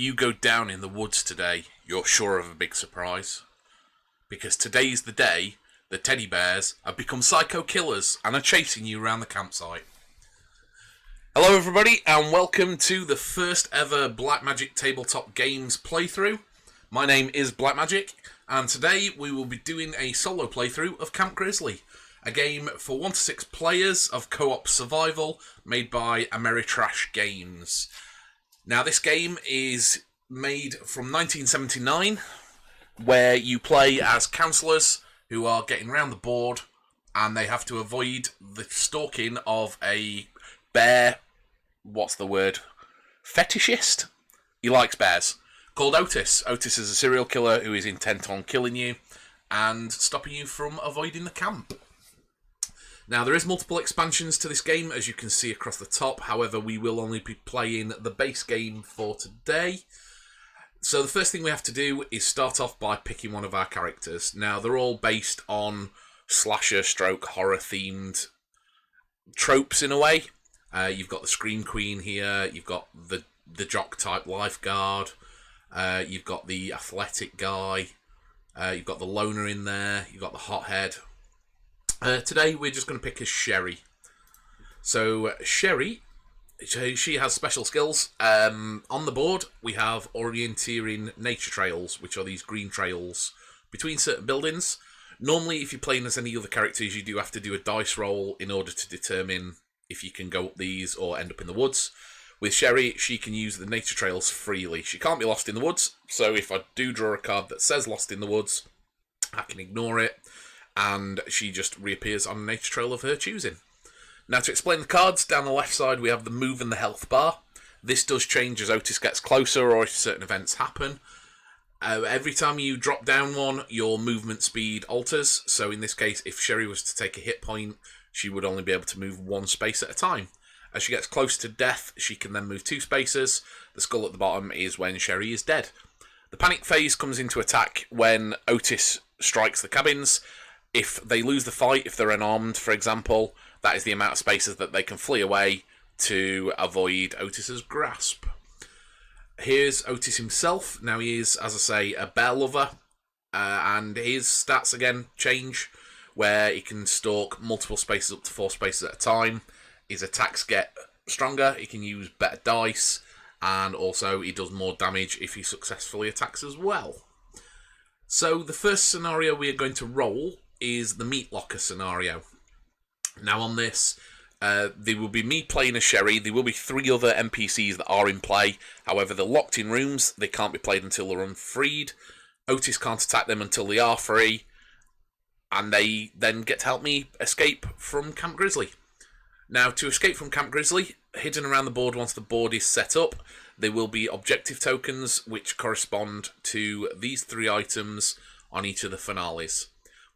you go down in the woods today, you're sure of a big surprise. Because today's the day the teddy bears have become psycho killers and are chasing you around the campsite. Hello everybody, and welcome to the first ever Black Magick tabletop games playthrough. My name is Black Magick, and today we will be doing a solo playthrough of Camp Grizzly, a game for 1 to 6 players of co-op survival made by Ameritrash Games. Now this game is made from 1979, where you play as counsellors who are getting round the board and they have to avoid the stalking of a bear, fetishist? He likes bears. Called Otis. Otis is a serial killer who is intent on killing you and stopping you from avoiding the camp. Now, there is multiple expansions to this game, as you can see across the top. However, we will only be playing the base game for today. So the first thing we have to do is start off by picking one of our characters. Now, they're all based on slasher stroke horror themed tropes in a way. You've got the Scream Queen here, you've got the jock type lifeguard, you've got the athletic guy, you've got the loner in there, you've got the hothead. Today we're just going to pick as Sherry. So Sherry, she has special skills. On the board we have orienteering nature trails, which are these green trails between certain buildings. Normally if you're playing as any other characters, you do have to do a dice roll in order to determine if you can go up these or end up in the woods. With Sherry, she can use the nature trails freely. She can't be lost in the woods, so if I do draw a card that says lost in the woods, I can ignore it, and she just reappears on a nature trail of her choosing. Now, to explain the cards, down the left side we have the move and the health bar. This does change as Otis gets closer or if certain events happen. Every time you drop down one, your movement speed alters. So in this case, if Sherry was to take a hit point, she would only be able to move 1 space at a time. As she gets close to death, she can then move 2 spaces. The skull at the bottom is when Sherry is dead. The panic phase comes into attack when Otis strikes the cabins. If they lose the fight, if they're unarmed, for example, that is the amount of spaces that they can flee away to avoid Otis's grasp. Here's Otis himself. Now he is, as I say, a bear lover, and his stats again change, where he can stalk multiple spaces up to 4 spaces at a time. His attacks get stronger, he can use better dice, and also he does more damage if he successfully attacks as well. So the first scenario we are going to roll is the meat locker scenario. Now on this, there will be me playing as Sherry. There will be 3 other NPCs that are in play. However, they're locked in rooms. They can't be played until they're unfreed. Otis can't attack them until they are free. And they then get to help me escape from Camp Grizzly. Now, to escape from Camp Grizzly, hidden around the board once the board is set up, there will be objective tokens which correspond to these 3 items on each of the finales.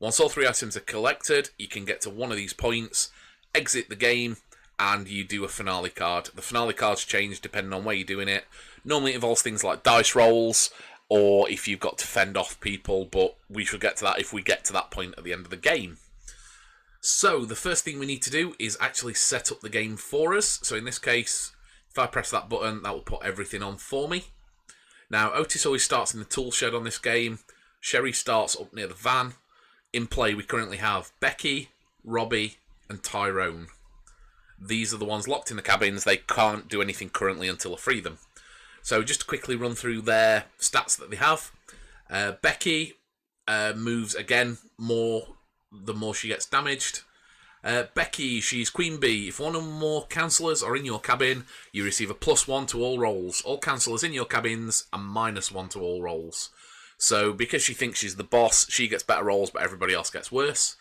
Once all 3 items are collected, you can get to one of these points, exit the game, and you do a finale card. The finale cards change depending on where you're doing it. Normally it involves things like dice rolls, or if you've got to fend off people, but we shall get to that if we get to that point at the end of the game. So, the first thing we need to do is actually set up the game for us. So in this case, if I press that button, that will put everything on for me. Now, Otis always starts in the tool shed on this game. Sherry starts up near the van. In play, we currently have Becky, Robbie, and Tyrone. These are the ones locked in the cabins. They can't do anything currently until I free them. So just to quickly run through their stats that they have. Becky moves again more the more she gets damaged. Becky, she's Queen Bee. If one or more counsellors are in your cabin, you receive a +1 to all rolls. All counsellors in your cabins are -1 to all rolls. So because she thinks she's the boss, she gets better rolls, but everybody else gets worse.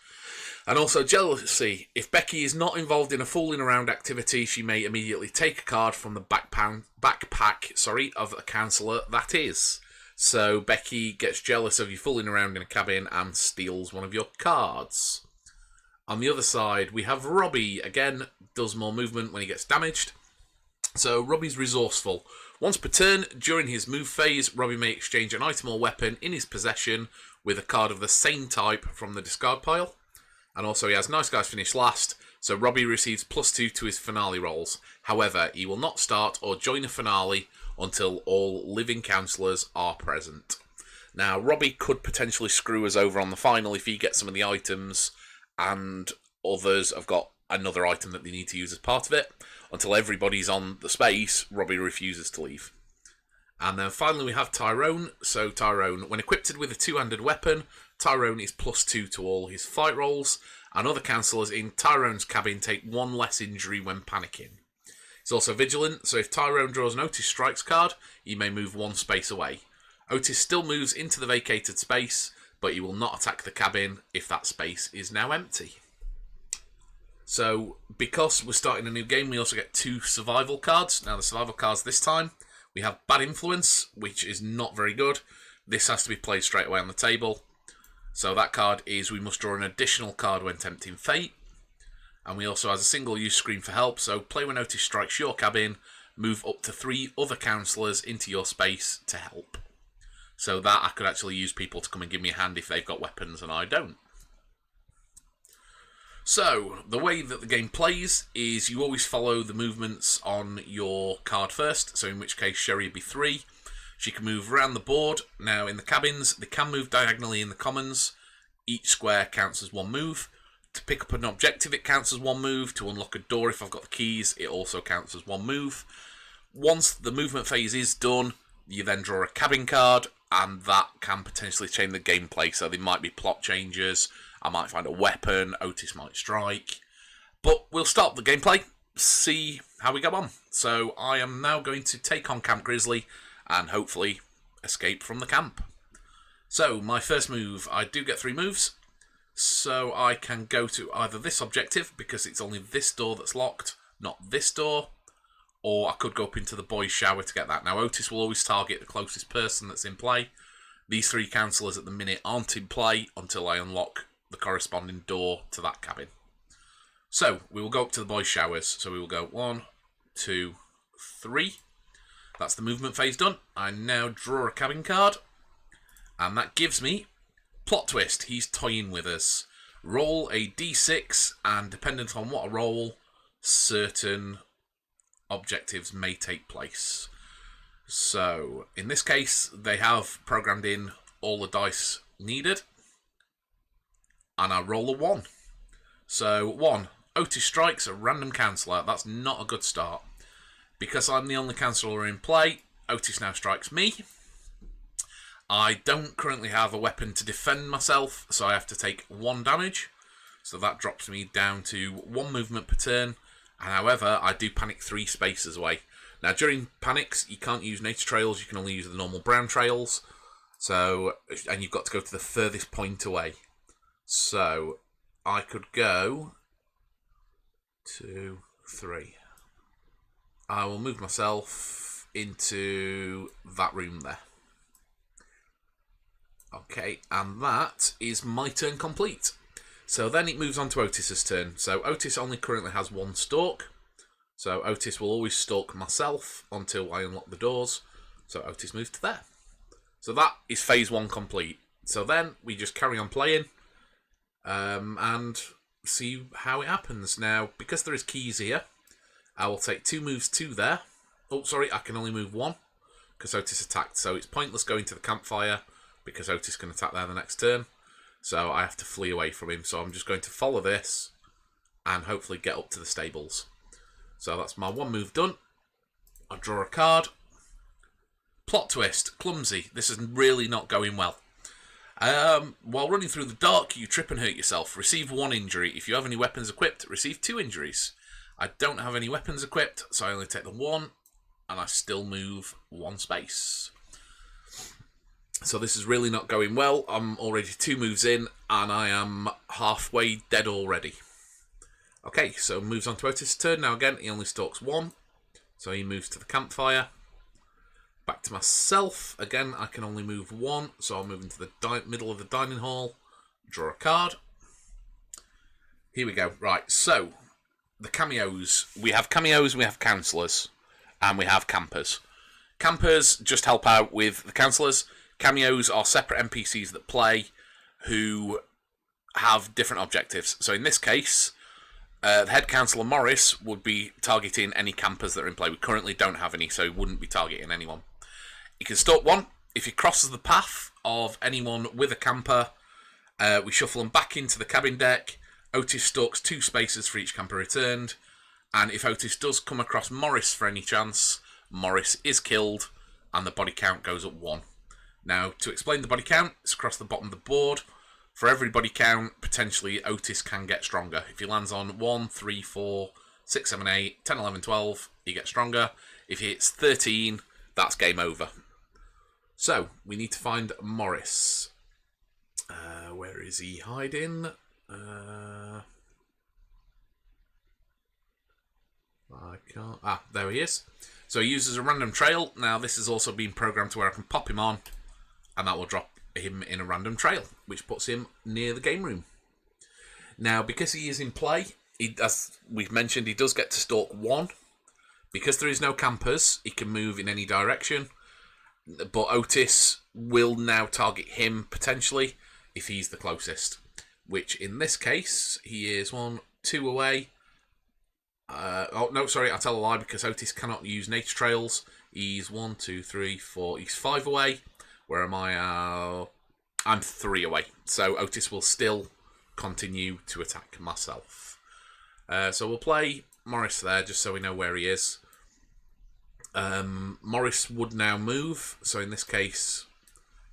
And also jealousy. If Becky is not involved in a fooling around activity, she may immediately take a card from the backpack of a counsellor that is. So Becky gets jealous of you fooling around in a cabin and steals one of your cards. On the other side, we have Robbie. Again, does more movement when he gets damaged. So Robbie's resourceful. Once per turn, during his move phase, Robbie may exchange an item or weapon in his possession with a card of the same type from the discard pile. And also he has Nice Guys finish last, so Robbie receives +2 to his finale rolls. However, he will not start or join a finale until all living councillors are present. Now, Robbie could potentially screw us over on the final if he gets some of the items and others have got another item that they need to use as part of it. Until everybody's on the space, Robbie refuses to leave. And then finally we have Tyrone. So Tyrone, when equipped with a two-handed weapon, Tyrone is +2 to all his fight rolls, and other councillors in Tyrone's cabin take 1 less injury when panicking. He's also vigilant, so if Tyrone draws an Otis Strikes card, he may move 1 space away. Otis still moves into the vacated space, but he will not attack the cabin if that space is now empty. So, because we're starting a new game, we also get 2 survival cards. Now, the survival cards this time, we have Bad Influence, which is not very good. This has to be played straight away on the table. So that card is we must draw an additional card when tempting fate. And we also have a single-use scream for help, so play when Otis strikes your cabin, move up to 3 other councillors into your space to help. So that I could actually use people to come and give me a hand if they've got weapons and I don't. So, the way that the game plays is you always follow the movements on your card first, so in which case Sherry would be 3. She can move around the board. Now, in the cabins, they can move diagonally in the commons. Each square counts as 1 move. To pick up an objective, it counts as 1 move. To unlock a door, if I've got the keys, it also counts as 1 move. Once the movement phase is done, you then draw a cabin card, and that can potentially change the gameplay. So there might be plot changes. I might find a weapon. Otis might strike. But we'll start the gameplay, see how we go on. So I am now going to take on Camp Grizzly and hopefully escape from the camp. So my first move, I do get 3 moves. So I can go to either this objective, because it's only this door that's locked, not this door. Or I could go up into the boys' shower to get that. Now, Otis will always target the closest person that's in play. These 3 councillors at the minute aren't in play until I unlock the corresponding door to that cabin. So, we will go up to the boys' showers. So we will go 1, 2, 3. That's the movement phase done. I now draw a cabin card. And that gives me plot twist. He's toying with us. Roll a d6, and dependent on what I roll, certain objectives may take place. So, in this case, they have programmed in all the dice needed. And I roll a 1. So, 1. Otis strikes a random councillor. That's not a good start. Because I'm the only councillor in play, Otis now strikes me. I don't currently have a weapon to defend myself, so I have to take 1 damage. So that drops me down to 1 movement per turn. And however, I do panic 3 spaces away. Now, during panics, you can't use nature trails. You can only use the normal brown trails. So, and you've got to go to the furthest point away. So, I could go 2, 3. I will move myself into that room there. Okay, and that is my turn complete. So then it moves on to Otis's turn. So Otis only currently has 1 stalk. So Otis will always stalk myself until I unlock the doors. So Otis moves to there. So that is phase 1 complete. So then we just carry on playing and see how it happens. Now, because there is keys here, I will take 2 moves to there. Oh, sorry, I can only move 1 because Otis attacked. So it's pointless going to the campfire because Otis can attack there the next turn. So I have to flee away from him. So I'm just going to follow this and hopefully get up to the stables. So that's my 1 move done. I draw a card. Plot twist. Clumsy. This is really not going well. While running through the dark, you trip and hurt yourself. Receive 1 injury. If you have any weapons equipped, receive 2 injuries. I don't have any weapons equipped, so I only take the 1. And I still move 1 space. So this is really not going well. I'm already 2 moves in, and I am halfway dead already. Okay, so moves on to Otis' turn. Now again, he only stalks 1. So he moves to the campfire. Back to myself. Again, I can only move 1. So I'll move into the middle of the dining hall. Draw a card. Here we go. Right, so the cameos. We have cameos, we have councillors, and we have campers. Campers just help out with the councillors. Cameos are separate NPCs that play who have different objectives. So in this case, The head counsellor Morris would be targeting any campers that are in play. We currently don't have any, so he wouldn't be targeting anyone. He can stalk one. If he crosses the path of anyone with a camper, we shuffle them back into the cabin deck. Otis stalks 2 spaces for each camper returned. And if Otis does come across Morris for any chance, Morris is killed and the body count goes up 1. Now, to explain the body count, it's across the bottom of the board. For every body count, potentially Otis can get stronger. If he lands on 1, 3, 4, 6, 7, 8, 10, 11, 12, he gets stronger. If he hits 13, that's game over. So, we need to find Morris. Where is he hiding? I can't... Ah, there he is. So he uses a random trail. Now, this has also been programmed to where I can pop him on, and that will drop him in a random trail, which puts him near the game room. Now, because he is in play, as we've mentioned, he does get to stalk 1. Because there is no campers, he can move in any direction. But Otis will now target him, potentially, if he's the closest. Which, in this case, he is 1, 2 away. Oh, no, sorry, I tell a lie, because Otis cannot use nature trails. He's 1, 2, 3, 4, he's 5 away. Where am I? I'm 3 away. So Otis will still continue to attack myself. So we'll play Morris there, just so we know where he is. Morris would now move. So in this case,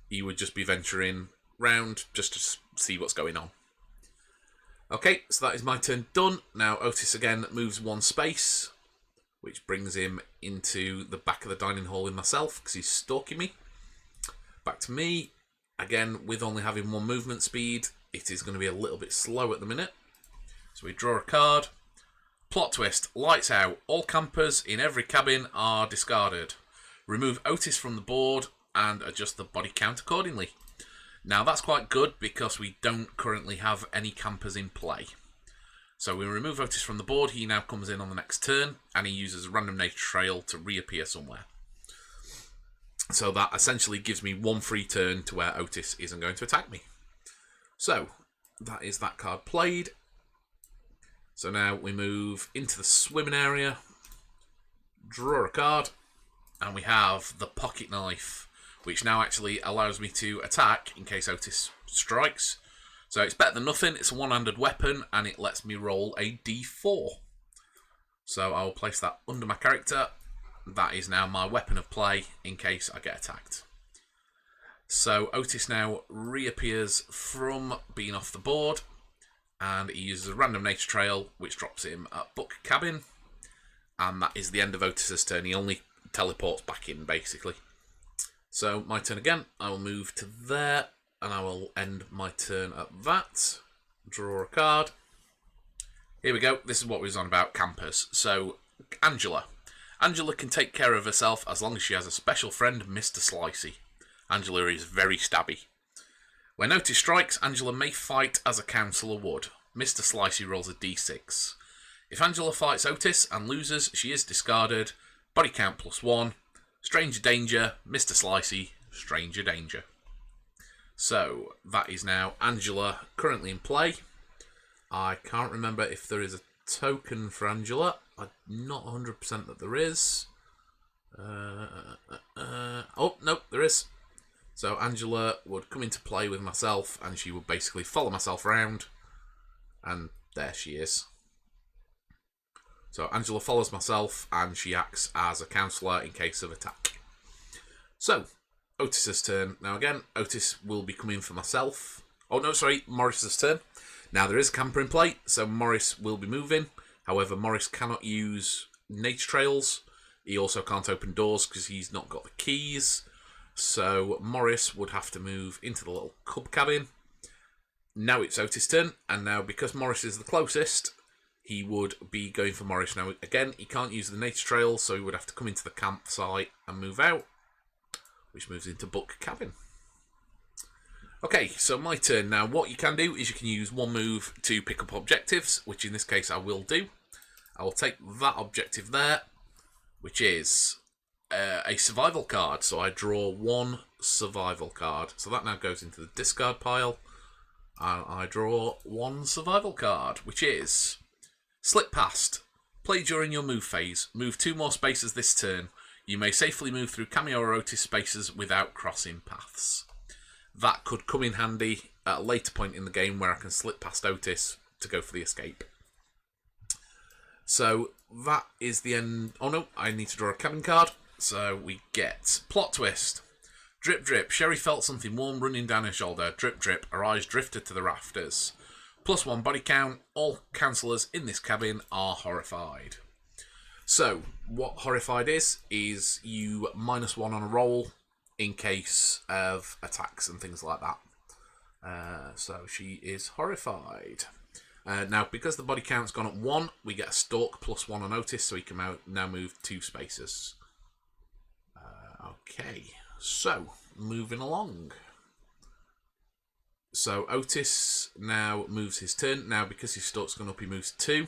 he would just be venturing round just to see what's going on. Okay, so that is my turn done. Now Otis again moves 1 space, which brings him into the back of the dining hall with myself, because he's stalking me. Back to me. Again, with only having 1 movement speed, it is going to be a little bit slow at the minute. So we draw a card. Plot twist. Lights out. All campers in every cabin are discarded. Remove Otis from the board and adjust the body count accordingly. Now that's quite good because we don't currently have any campers in play. So we remove Otis from the board. He now comes in on the next turn and he uses a random nature trail to reappear somewhere. So that essentially gives me 1 free turn to where Otis isn't going to attack me. So that is that card played. So now we move into the swimming area, draw a card, and we have the pocket knife, which now actually allows me to attack in case Otis strikes. So it's better than nothing. It's a 1-handed weapon, and it lets me roll a d4. So I will place that under my character. That is now my weapon of play in case I get attacked. So Otis now reappears from being off the board, and he uses a random nature trail, which drops him at Book Cabin, and that is the end of Otis's turn. He only teleports back in, basically. So my turn again. I will move to there, and I will end my turn at that. Draw a card. Here we go. This is what we was on about campers. So Angela. Angela can take care of herself as long as she has a special friend, Mr. Slicey. Angela is very stabby. When Otis strikes, Angela may fight as a counsellor would. Mr. Slicey rolls a d6. If Angela fights Otis and loses, she is discarded. Body count +1. Stranger danger, Mr. Slicey, stranger danger. So, that is now Angela currently in play. I can't remember if there is a token for Angela. I'm not 100% that there is. Oh, no, there is. So Angela would come into play with myself, and she would basically follow myself around, and there she is. So Angela follows myself, and she acts as a counsellor in case of attack. So, Otis's turn. Now again, Otis will be coming for myself. Oh no, sorry, Morris's turn. Now there is a camper in play, so Morris will be moving. However, Morris cannot use nature trails. He also can't open doors because he's not got the keys. So Morris would have to move into the little cub cabin. Now it's Otis' turn, and now because Morris is the closest, he would be going for Morris. Now again, he can't use the nature trail, so he would have to come into the campsite and move out, which moves into Book Cabin. Okay, so my turn. Now what you can do is you can use 1 move to pick up objectives, which in this case I will do. I will take that objective there, which is a survival card. So I draw 1 survival card. So that now goes into the discard pile. And I draw 1 survival card, which is Slip past. Play during your move phase. Move 2 more spaces this turn. You may safely move through Cameo or Otis spaces without crossing paths. That could come in handy at a later point in the game where I can slip past Otis to go for the escape. So that is the end. Oh no, I need to draw a cabin card. So we get plot twist. Drip drip. Sherry felt something warm running down her shoulder. Drip drip. Her eyes drifted to the rafters. +1 body count. All counsellors in this cabin are horrified. So what horrified is you -1 on a roll in case of attacks and things like that. So she is horrified. Now, because the body count's gone up 1, we get a stalk +1 on Otis, so he can now move 2 spaces. Okay, so moving along. So Otis now moves his turn. Now, because his stalk's gone up, he moves 2.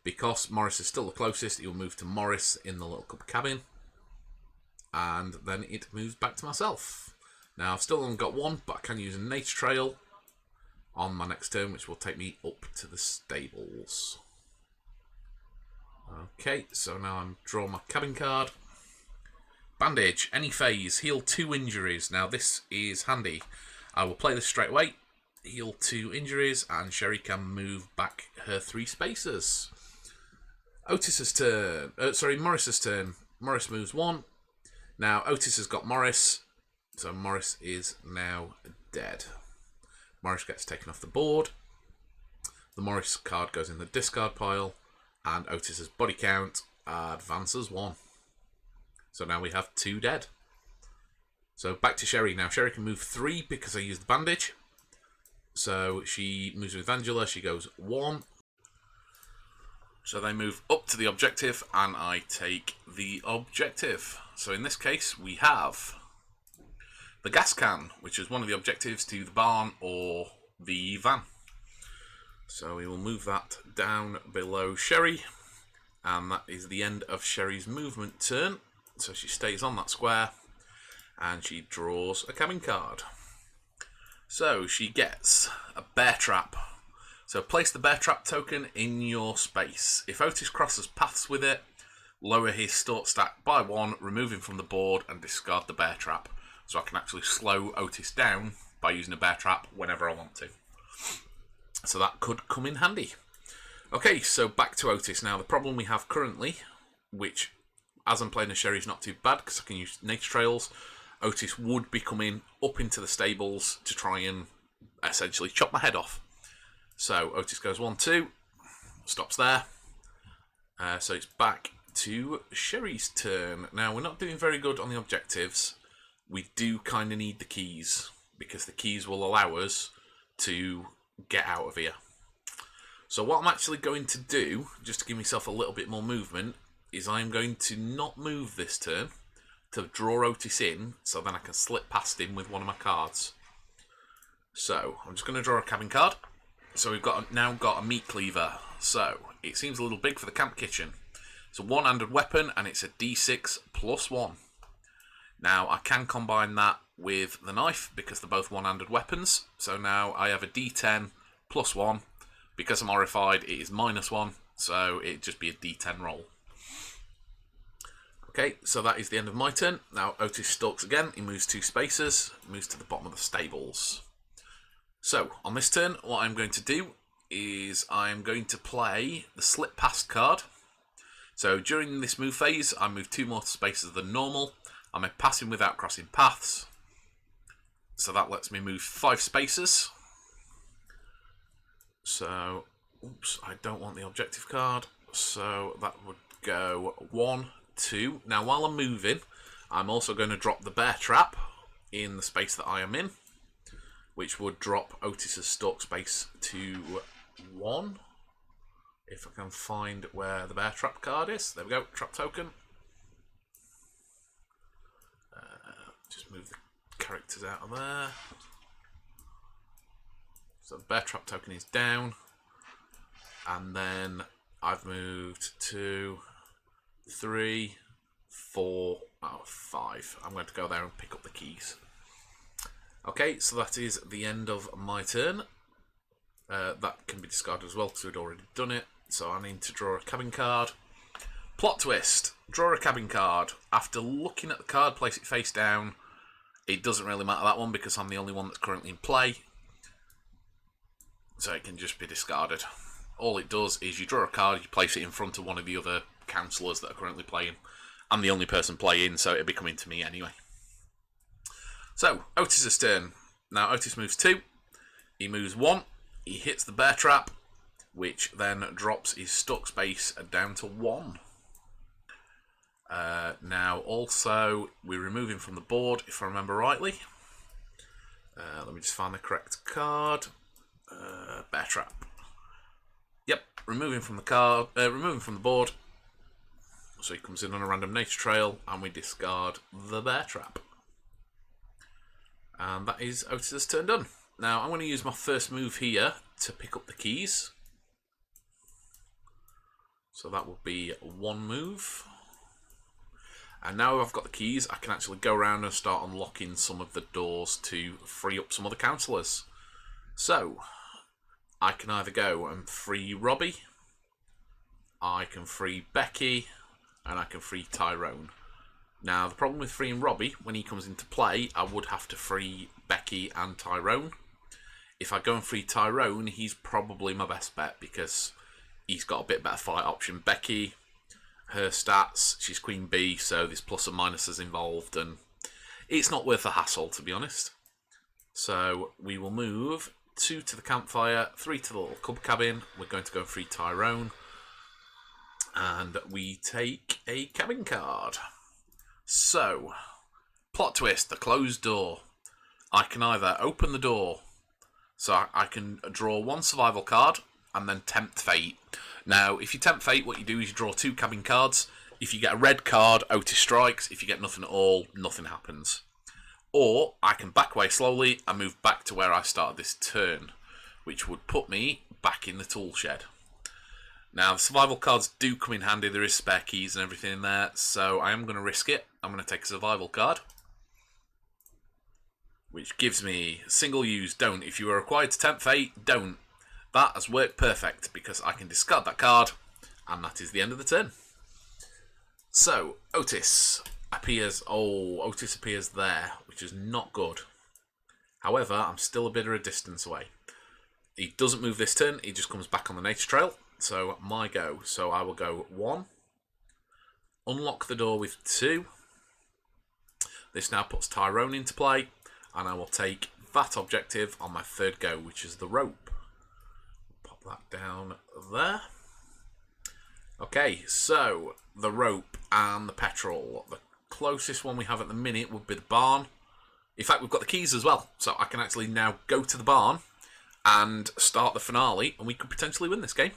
Because Morris is still the closest, he'll move to Morris in the little cup cabin. And then it moves back to myself. Now, I've still only got 1, but I can use a nature trail on my next turn, which will take me up to the stables. Okay, so now I'm drawing my cabin card. Bandage, any phase, heal 2 injuries. Now, this is handy. I will play this straight away. Heal 2 injuries, and Sherry can move back her 3 spaces. Otis's turn. Morris's turn. Morris moves 1. Now, Otis has got Morris, so Morris is now dead. Morris gets taken off the board. The Morris card goes in the discard pile, and Otis's body count advances 1. So now we have 2 dead. So back to Sherry. Now, Sherry can move 3 because I used the bandage. So she moves with Angela. She goes 1. So they move up to the objective, and I take the objective. So in this case, we have the gas can, which is one of the objectives to the barn or the van. So we will move that down below Sherry, and that is the end of Sherry's movement turn. So she stays on that square, and she draws a cabin card. So she gets a bear trap. So place the bear trap token in your space. If Otis crosses paths with it, lower his stalk stack by 1, remove him from the board, and discard the bear trap. So I can actually slow Otis down by using a bear trap whenever I want to. So that could come in handy. Okay, so back to Otis. Now, the problem we have currently, which, as I'm playing a Sherry, is not too bad because I can use nature trails. Otis would be coming up into the stables to try and essentially chop my head off. So Otis goes 1, 2, stops there. So it's back to Sherry's turn. Now, we're not doing very good on the objectives. We do kind of need the keys, because the keys will allow us to get out of here. So what I'm actually going to do, just to give myself a little bit more movement, is I'm going to not move this turn to draw Otis in, so then I can slip past him with one of my cards. So I'm just going to draw a cabin card. So we've now got a meat cleaver. So it seems a little big for the camp kitchen. It's a one-handed weapon, and it's a D6 +1. Now I can combine that with the knife because they're both one-handed weapons. So now I have a D10 +1. Because I'm horrified, it is -1. So it'd just be a D10 roll. Okay, so that is the end of my turn. Now Otis stalks again. He moves 2 spaces, moves to the bottom of the stables. So on this turn, what I'm going to do is I'm going to play the slip past card. So during this move phase, I move 2 more spaces than normal. I'm passing without crossing paths. So that lets me move 5 spaces. So, oops, I don't want the objective card. So that would go 1, 2. Now, while I'm moving, I'm also going to drop the bear trap in the space that I am in, which would drop Otis's stalk space to 1. If I can find where the bear trap card is. There we go, trap token. Just move the characters out of there. So the bear trap token is down. And then I've moved 2, 3, 4, 5. I'm going to go there and pick up the keys. Okay, so that is the end of my turn. That can be discarded as well because we'd already done it. so I need to draw a cabin card. Plot twist. Draw a cabin card. After looking at the card, place it face down. It doesn't really matter that one because I'm the only one that's currently in play. So it can just be discarded. All it does is you draw a card, you place it in front of one of the other counsellors that are currently playing. I'm the only person playing, so it'll be coming to me anyway. So, Otis's turn. Now Otis moves 2. He moves 1. He hits the bear trap, which then drops his stuck space down to 1. Now, also, we remove him from the board, if I remember rightly. Let me just find the correct card. Bear trap. Yep, remove him from the card. Remove him from the board. So he comes in on a random nature trail, and we discard the bear trap. And that is Otis's turn done. Now, I'm going to use my first move here to pick up the keys. So that will be 1 move. And now I've got the keys, I can actually go around and start unlocking some of the doors to free up some other counsellors. So, I can either go and free Robbie, I can free Becky, and I can free Tyrone. Now, the problem with freeing Robbie, when he comes into play, I would have to free Becky and Tyrone. If I go and free Tyrone, he's probably my best bet because he's got a bit better fight option. Becky, her stats, she's Queen Bee, so there's plus and minuses involved, and it's not worth the hassle, to be honest. So we will move 2 to the campfire, 3 to the little cub cabin. We're going to go and free Tyrone, and we take a cabin card. So, plot twist, the closed door. I can either open the door, so I can draw 1 survival card, and then tempt fate. Now, if you tempt fate, what you do is you draw 2 cabin cards. If you get a red card, Otis strikes. If you get nothing at all, nothing happens. Or I can back away slowly and move back to where I started this turn, which would put me back in the tool shed. Now, the survival cards do come in handy. There is spare keys and everything in there, so I am going to risk it. I'm going to take a survival card, which gives me single use, don't. If you are required to tempt fate, don't. That has worked perfect because I can discard that card, and that is the end of the turn. So, Otis appears. Oh, Otis appears there, which is not good. However, I'm still a bit of a distance away. He doesn't move this turn, he just comes back on the nature trail. So, my go. So, I will go 1. Unlock the door with 2. This now puts Tyrone into play, and I will take that objective on my 3rd go, which is the rope. Pop that down there. Okay, so the rope and the petrol. The closest one we have at the minute would be the barn. In fact, we've got the keys as well, so I can actually now go to the barn and start the finale, and we could potentially win this game.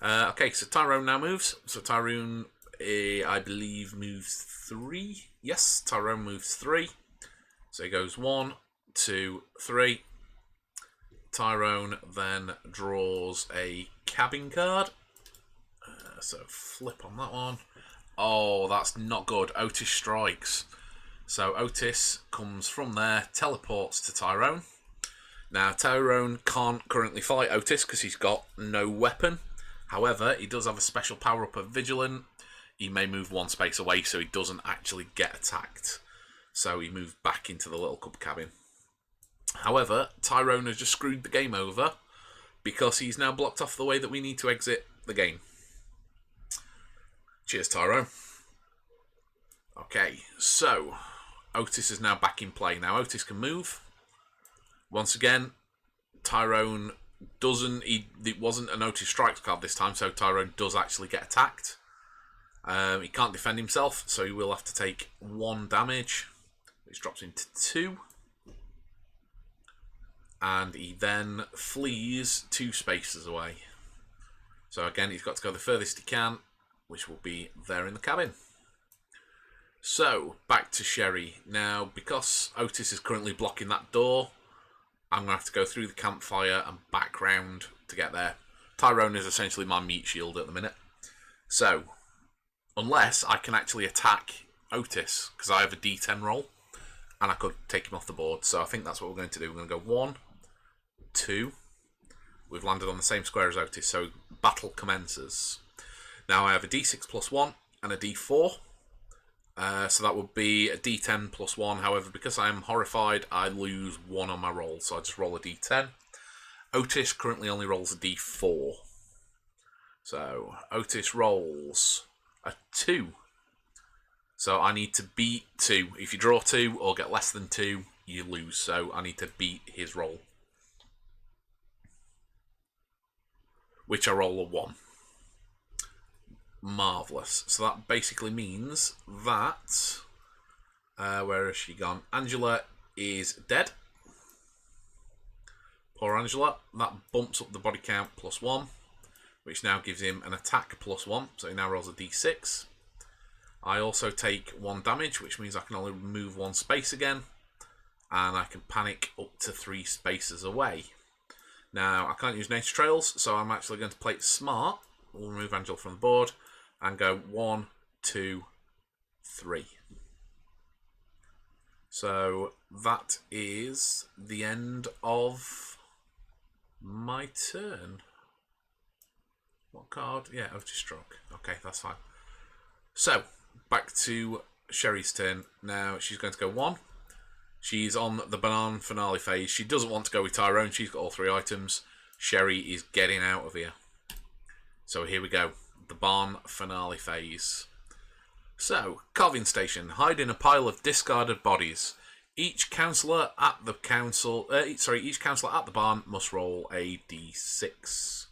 Okay, so Tyrone now moves. So Tyrone, I believe, moves 3. Yes, Tyrone moves 3. So he goes 1, 2, 3. Tyrone then draws a cabin card. So flip on that one. Oh, that's not good. Otis strikes. So Otis comes from there, teleports to Tyrone. Now, Tyrone can't currently fight Otis because he's got no weapon. However, he does have a special power-up of Vigilant. He may move 1 space away so he doesn't actually get attacked. So he moves back into the little cub cabin. However, Tyrone has just screwed the game over because he's now blocked off the way that we need to exit the game. Cheers, Tyrone. Okay, so Otis is now back in play. Now Otis can move. Once again, Tyrone doesn't... It wasn't an Otis strikes card this time, so Tyrone does actually get attacked. He can't defend himself, so he will have to take 1 damage, which drops him to 2. And he then flees 2 spaces away. So again, he's got to go the furthest he can, which will be there in the cabin. So, back to Sherry. Now, because Otis is currently blocking that door, I'm going to have to go through the campfire and back round to get there. Tyrone is essentially my meat shield at the minute. So, unless I can actually attack Otis, because I have a D10 roll, and I could take him off the board. So I think that's what we're going to do. We're going to go 1, 2. We've landed on the same square as Otis, so battle commences. Now I have a d6 plus 1 and a d4. So that would be a d10 plus 1. However, because I am horrified, I lose 1 on my roll. So I just roll a d10. Otis currently only rolls a d4. So Otis rolls a 2. So I need to beat 2. If you draw 2 or get less than 2, you lose. So I need to beat his roll, which I roll a 1. Marvellous. So that basically means that... where has she gone? Angela is dead. Poor Angela. That bumps up the body count plus 1, which now gives him an attack plus 1. So he now rolls a d6. I also take 1 damage, which means I can only move 1 space again. And I can panic up to 3 spaces away. Now, I can't use nature trails, so I'm actually going to play it smart. We'll remove Angela from the board and go 1, 2, 3. So that is the end of my turn. What card? Yeah, Otis stroke. Okay, that's fine. So, back to Sherry's turn. Now, she's going to go 1. She's on the banana finale phase. She doesn't want to go with Tyrone. She's got all 3 items. Sherry is getting out of here. So here we go. The barn finale phase. So, carving station. Hide in a pile of discarded bodies. Each councillor at the each councillor at the barn must roll a d6.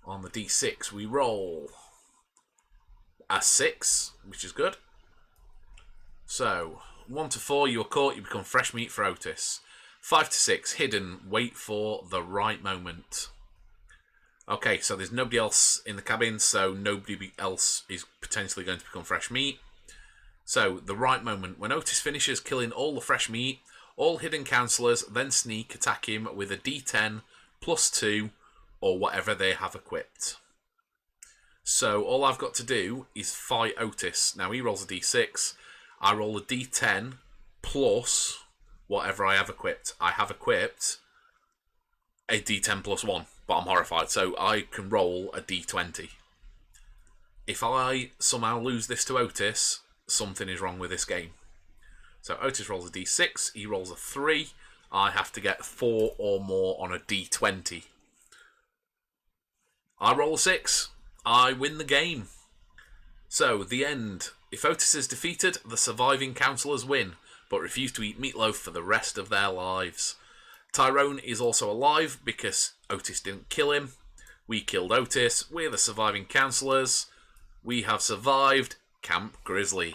On the d6, we roll a 6, which is good. So, 1 to 4, you are caught, you become fresh meat for Otis. 5 to 6, hidden, wait for the right moment. Okay, so there's nobody else in the cabin, so nobody else is potentially going to become fresh meat. So, the right moment. When Otis finishes killing all the fresh meat, all hidden councillors then sneak attack him with a d10 plus 2 or whatever they have equipped. So, all I've got to do is fight Otis. Now, he rolls a d6. I roll a d10 plus whatever I have equipped. I have equipped a d10 plus 1, but I'm horrified, so I can roll a d20. If I somehow lose this to Otis, something is wrong with this game. So Otis rolls a d6, he rolls a 3. I have to get 4 or more on a d20. I roll a 6. I win the game. So, the end. If Otis is defeated, the surviving councillors win, but refuse to eat meatloaf for the rest of their lives. Tyrone is also alive because Otis didn't kill him. We killed Otis. We're the surviving councillors. We have survived Camp Grizzly.